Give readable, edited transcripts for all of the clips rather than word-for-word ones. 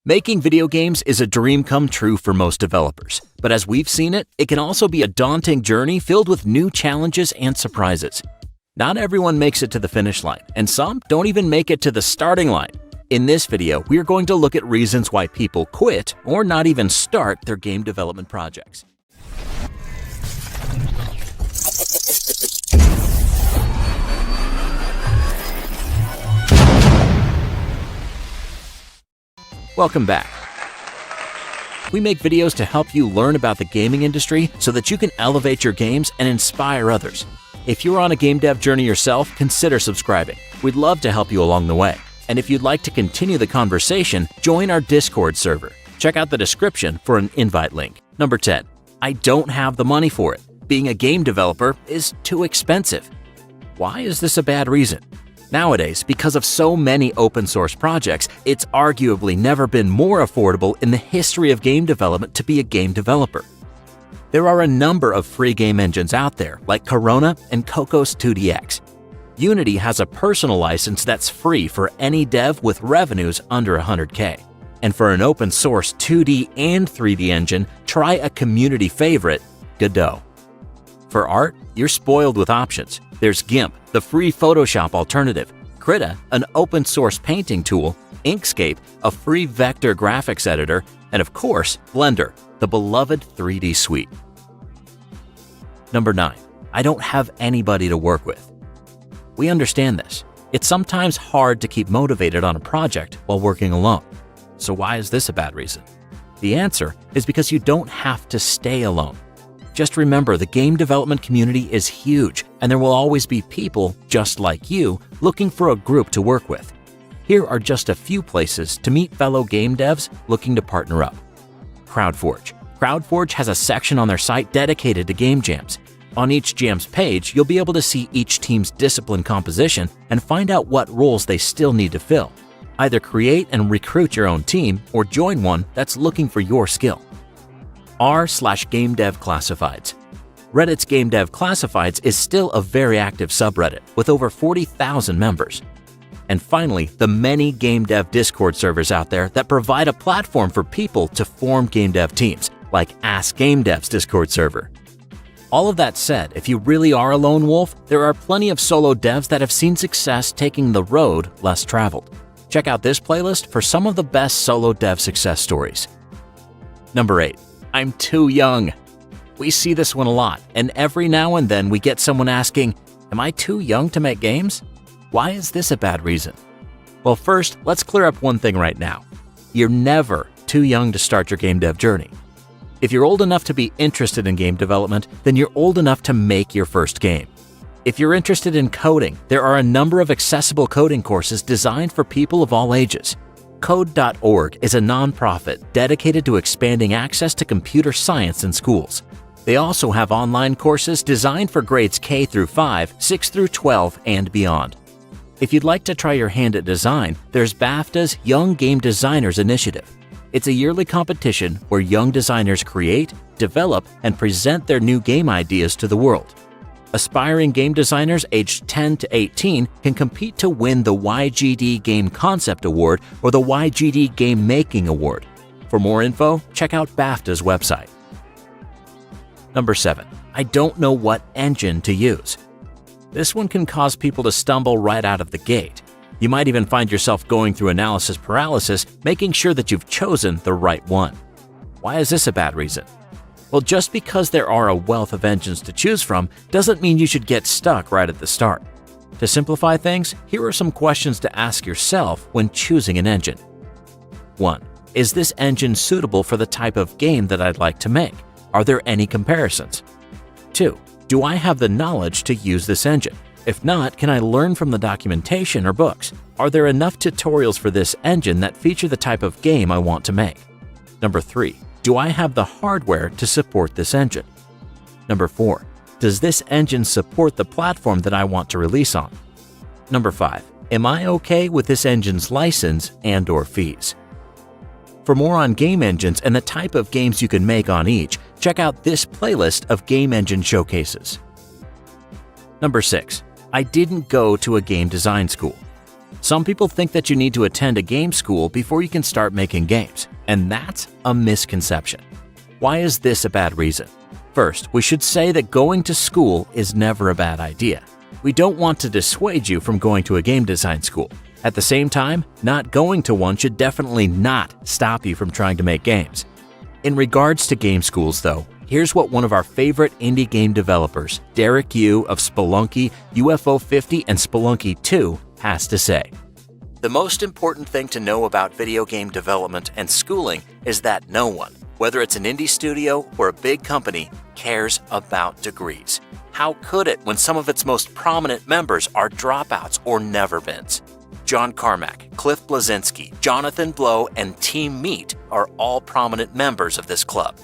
Making video games is a dream come true for most developers, but as we've seen it can also be a daunting journey filled with new challenges and surprises. Not everyone makes it to the finish line, and some don't even make it to the starting line. In this video, we are going to look at reasons why people quit or not even start their game development projects. Welcome back. We make videos to help you learn about the gaming industry so that you can elevate your games and inspire others. If you're on a game dev journey yourself, consider subscribing. We'd love to help you along the way. And if you'd like to continue the conversation, join our Discord server. Check out the description for an invite link. Number 10. I don't have the money for it. Being a game developer is too expensive. Why is this a bad reason? Nowadays, because of so many open source projects, it's arguably never been more affordable in the history of game development to be a game developer. There are a number of free game engines out there, like Corona and Cocos 2DX. Unity has a personal license that's free for any dev with revenues under $100K. And for an open source 2D and 3D engine, try a community favorite, Godot. For art, you're spoiled with options. There's GIMP, the free Photoshop alternative, Krita, an open-source painting tool, Inkscape, a free vector graphics editor, and of course, Blender, the beloved 3D suite. Number 9. I don't have anybody to work with. We understand this. It's sometimes hard to keep motivated on a project while working alone. So why is this a bad reason? The answer is because you don't have to stay alone. Just remember, the game development community is huge, and there will always be people just like you looking for a group to work with. Here are just a few places to meet fellow game devs looking to partner up. CrowdForge. CrowdForge has a section on their site dedicated to game jams. On each jam's page, you'll be able to see each team's discipline composition and find out what roles they still need to fill. Either create and recruit your own team or join one that's looking for your skill. r/Game Dev Classifieds. Reddit's Game Dev Classifieds is still a very active subreddit with over 40,000 members. And finally, the many game dev Discord servers out there that provide a platform for people to form game dev teams, like Ask Game Dev's Discord server. All of that said, if you really are a lone wolf, there are plenty of solo devs that have seen success taking the road less traveled. Check out this playlist for some of the best solo dev success stories. Number 8. I'm too young. We see this one a lot, and every now and then we get someone asking, am I too young to make games? Why is this a bad reason? Well, first, let's clear up one thing right now. You're never too young to start your game dev journey. If you're old enough to be interested in game development, then you're old enough to make your first game. If you're interested in coding, there are a number of accessible coding courses designed for people of all ages. Code.org is a nonprofit dedicated to expanding access to computer science in schools. They also have online courses designed for grades K through 5, 6 through 12, and beyond. If you'd like to try your hand at design, there's BAFTA's Young Game Designers Initiative. It's a yearly competition where young designers create, develop, and present their new game ideas to the world. Aspiring game designers aged 10 to 18 can compete to win the YGD Game Concept Award or the YGD Game Making Award. For more info, check out BAFTA's website. Number 7. I don't know what engine to use. This one can cause people to stumble right out of the gate. You might even find yourself going through analysis paralysis, making sure that you've chosen the right one. Why is this a bad reason? Well, just because there are a wealth of engines to choose from doesn't mean you should get stuck right at the start. To simplify things, here are some questions to ask yourself when choosing an engine. 1. Is this engine suitable for the type of game that I'd like to make? Are there any comparisons? 2. Do I have the knowledge to use this engine? If not, can I learn from the documentation or books? Are there enough tutorials for this engine that feature the type of game I want to make? Number 3. Do I have the hardware to support this engine? Number 4. Does this engine support the platform that I want to release on? Number 5. Am I okay with this engine's license and/or fees? For more on game engines and the type of games you can make on each, check out this playlist of game engine showcases. Number 6. I didn't go to a game design school. Some people think that you need to attend a game school before you can start making games, and that's a misconception. Why is this a bad reason? First, we should say that going to school is never a bad idea. We don't want to dissuade you from going to a game design school. At the same time, not going to one should definitely not stop you from trying to make games. In regards to game schools, though, here's what one of our favorite indie game developers, Derek Yu of Spelunky, UFO 50, and Spelunky 2, has to say. The most important thing to know about video game development and schooling is that no one, whether it's an indie studio or a big company, cares about degrees. How could it when some of its most prominent members are dropouts or never-beens? John Carmack, Cliff Bleszinski, Jonathan Blow, and Team Meat are all prominent members of this club.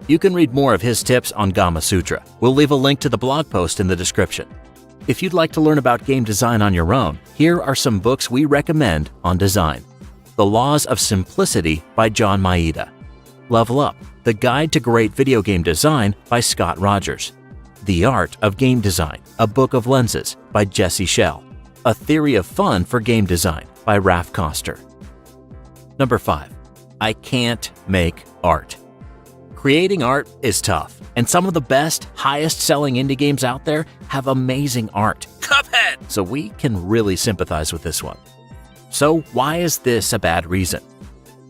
You can read more of his tips on Gama Sutra. We'll leave a link to the blog post in the description. If you'd like to learn about game design on your own, here are some books we recommend on design. The Laws of Simplicity by John Maeda. Level Up, The Guide to Great Video Game Design by Scott Rogers. The Art of Game Design, A Book of Lenses by Jesse Schell. A Theory of Fun for Game Design by Raf Koster. Number 5. I can't make art. Creating art is tough, and some of the best, highest-selling indie games out there have amazing art. Cuphead! So we can really sympathize with this one. So why is this a bad reason?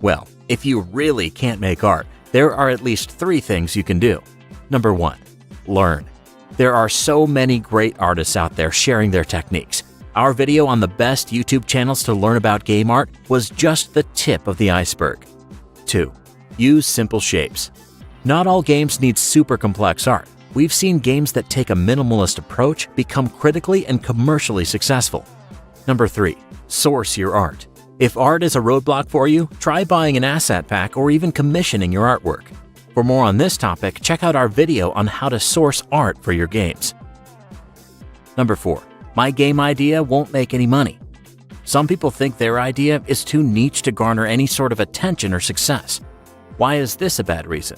Well, if you really can't make art, there are at least 3 things you can do. Number 1. Learn. There are so many great artists out there sharing their techniques. Our video on the best YouTube channels to learn about game art was just the tip of the iceberg. 2. Use simple shapes. Not all games need super complex art. We've seen games that take a minimalist approach become critically and commercially successful. Number 3. Source your art. If art is a roadblock for you, try buying an asset pack or even commissioning your artwork. For more on this topic, check out our video on how to source art for your games. Number 4. My game idea won't make any money. Some people think their idea is too niche to garner any sort of attention or success. Why is this a bad reason?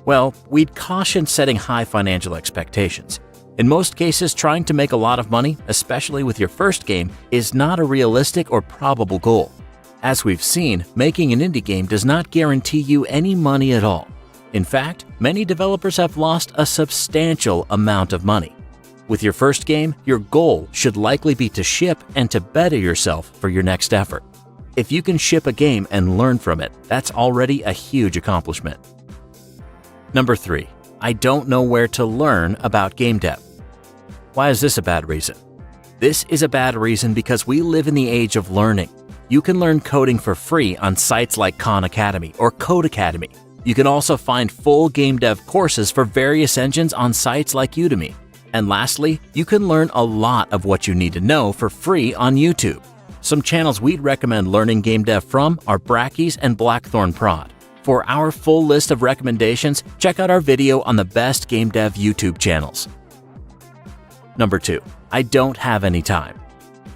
Well, we'd caution setting high financial expectations. In most cases, trying to make a lot of money, especially with your first game, is not a realistic or probable goal. As we've seen, making an indie game does not guarantee you any money at all. In fact, many developers have lost a substantial amount of money. With your first game, your goal should likely be to ship and to better yourself for your next effort. If you can ship a game and learn from it, that's already a huge accomplishment. Number 3. I don't know where to learn about game dev. Why is this a bad reason? This is a bad reason because we live in the age of learning. You can learn coding for free on sites like Khan Academy or Code Academy. You can also find full game dev courses for various engines on sites like Udemy. And lastly, you can learn a lot of what you need to know for free on YouTube. Some channels we'd recommend learning game dev from are Brackeys and Blackthorn Prod. For our full list of recommendations, check out our video on the best game dev YouTube channels. Number 2. I don't have any time.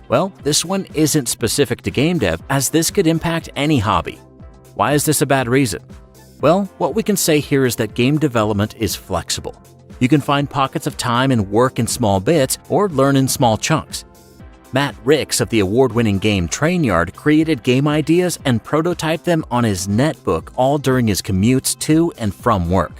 Well, this one isn't specific to game dev, as this could impact any hobby. Why is this a bad reason? Well, what we can say here is that game development is flexible. You can find pockets of time and work in small bits or learn in small chunks. Matt Ricks of the award-winning game Trainyard created game ideas and prototyped them on his netbook all during his commutes to and from work.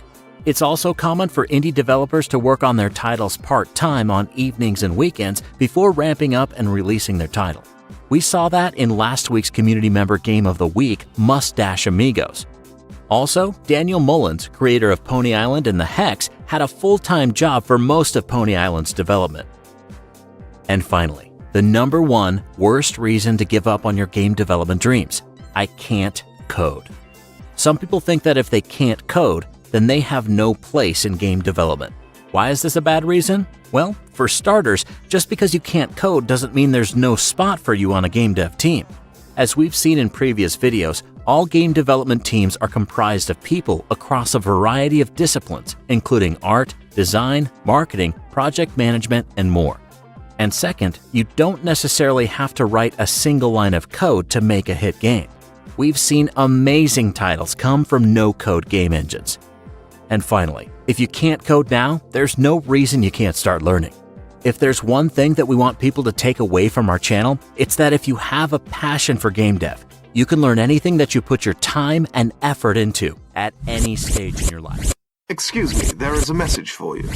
It's also common for indie developers to work on their titles part-time on evenings and weekends before ramping up and releasing their title. We saw that in last week's community member game of the week, Mustache Amigos. Also, Daniel Mullins, creator of Pony Island and The Hex, had a full-time job for most of Pony Island's development. And finally, the number 1 worst reason to give up on your game development dreams: I can't code. Some people think that if they can't code, then they have no place in game development. Why is this a bad reason? Well, for starters, just because you can't code doesn't mean there's no spot for you on a game dev team. As we've seen in previous videos, all game development teams are comprised of people across a variety of disciplines, including art, design, marketing, project management, and more. And second, you don't necessarily have to write a single line of code to make a hit game. We've seen amazing titles come from no-code game engines. And finally, if you can't code now, there's no reason you can't start learning. If there's one thing that we want people to take away from our channel, it's that if you have a passion for game dev, you can learn anything that you put your time and effort into at any stage in your life. Excuse me, there is a message for you.